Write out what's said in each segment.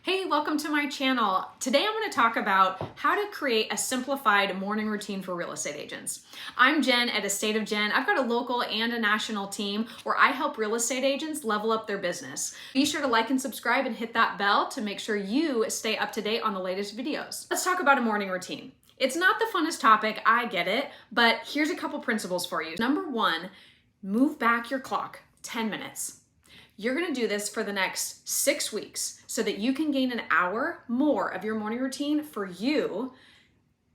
Hey, welcome to my channel. Today I'm going to talk about how to create a simplified morning routine for real estate agents. I'm Jen at Estate of Jen. I've got a local and a national team where I help real estate agents level up their business. Be sure to like and subscribe and hit that bell to make sure you stay up to date on the latest videos. Let's talk about a morning routine. It's not the funnest topic, I get it, but here's a couple principles for you. Number one, move back your clock 10 minutes. You're gonna do this for the next 6 weeks so that you can gain an hour more of your morning routine for you,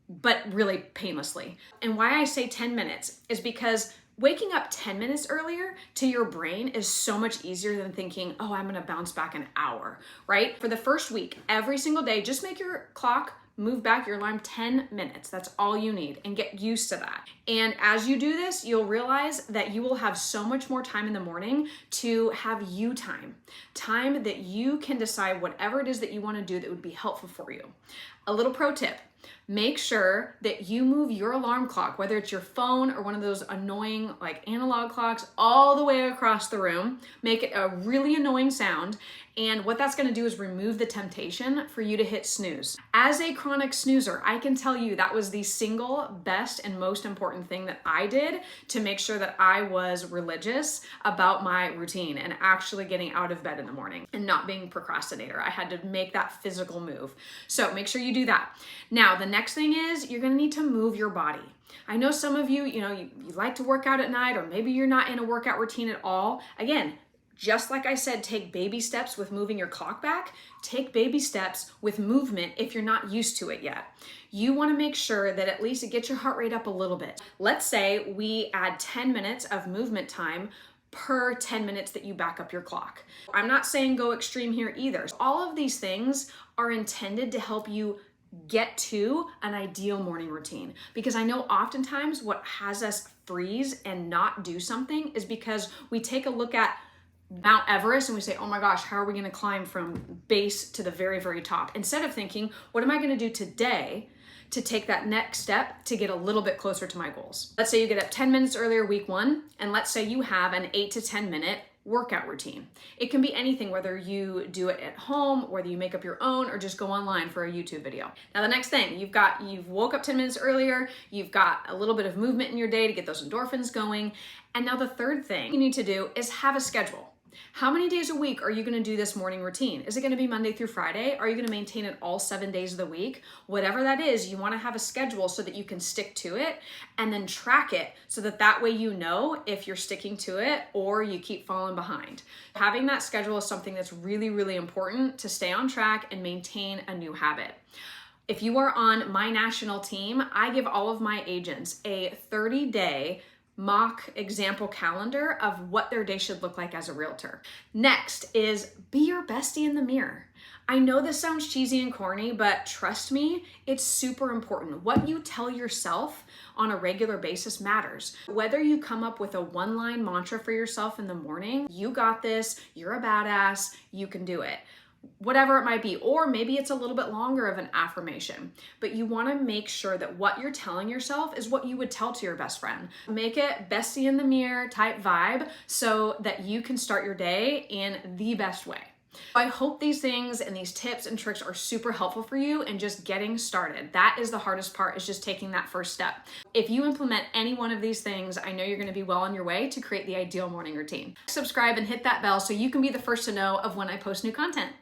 but really painlessly. And why I say 10 minutes is because waking up 10 minutes earlier to your brain is so much easier than thinking, oh, I'm gonna bounce back an hour, right? For the first week, every single day, just make your clock move back your alarm 10 minutes. That's all you need, and get used to that. And as you do this, you'll realize that you will have so much more time in the morning to have you time that you can decide whatever it is that you want to do that would be helpful for you. A little pro tip. Make sure that you move your alarm clock, whether it's your phone or one of those annoying like analog clocks, all the way across the room. Make it a really annoying sound. And what that's going to do is remove the temptation for you to hit snooze. As a chronic snoozer, I can tell you that was the single best and most important thing that I did to make sure that I was religious about my routine and actually getting out of bed in the morning and not being a procrastinator. I had to make that physical move. So make sure you do that. Now, the next thing is you're going to need to move your body. I know some of you, you like to work out at night, or maybe you're not in a workout routine at all. Again, just like I said, take baby steps with moving your clock back. Take baby steps with movement if you're not used to it yet. You want to make sure that at least it gets your heart rate up a little bit. Let's say we add 10 minutes of movement time per 10 minutes that you back up your clock. I'm not saying go extreme here either. All of these things are intended to help you get to an ideal morning routine. Because I know oftentimes what has us freeze and not do something is because we take a look at Mount Everest and we say, oh my gosh, how are we going to climb from base to the very, very top? Instead of thinking, what am I going to do today to take that next step to get a little bit closer to my goals? Let's say you get up 10 minutes earlier week one, and let's say you have an 8 to 10 minute workout routine. It can be anything, whether you do it at home, whether you make up your own, or just go online for a YouTube video. Now, the next thing, you've woke up 10 minutes earlier, you've got a little bit of movement in your day to get those endorphins going. And now the third thing you need to do is have a schedule. How many days a week are you going to do this morning routine? Is it going to be Monday through Friday? Are you going to maintain it all 7 days of the week? Whatever that is, you want to have a schedule so that you can stick to it and then track it so that way you know if you're sticking to it or you keep falling behind. Having that schedule is something that's really, really important to stay on track and maintain a new habit. If you are on my national team, I give all of my agents a 30-day mock example calendar of what their day should look like as a realtor. Next is be your bestie in the mirror. I know this sounds cheesy and corny, but trust me, it's super important. What you tell yourself on a regular basis matters. Whether you come up with a one-line mantra for yourself in the morning, you got this, you're a badass, you can do it. Whatever it might be, or maybe it's a little bit longer of an affirmation, but you want to make sure that what you're telling yourself is what you would tell to your best friend. Make it bestie in the mirror type vibe so that you can start your day in the best way. I hope these things and these tips and tricks are super helpful for you and just getting started. That is the hardest part, is just taking that first step. If you implement any one of these things, I know you're going to be well on your way to create the ideal morning routine. Subscribe and hit that bell so you can be the first to know of when I post new content.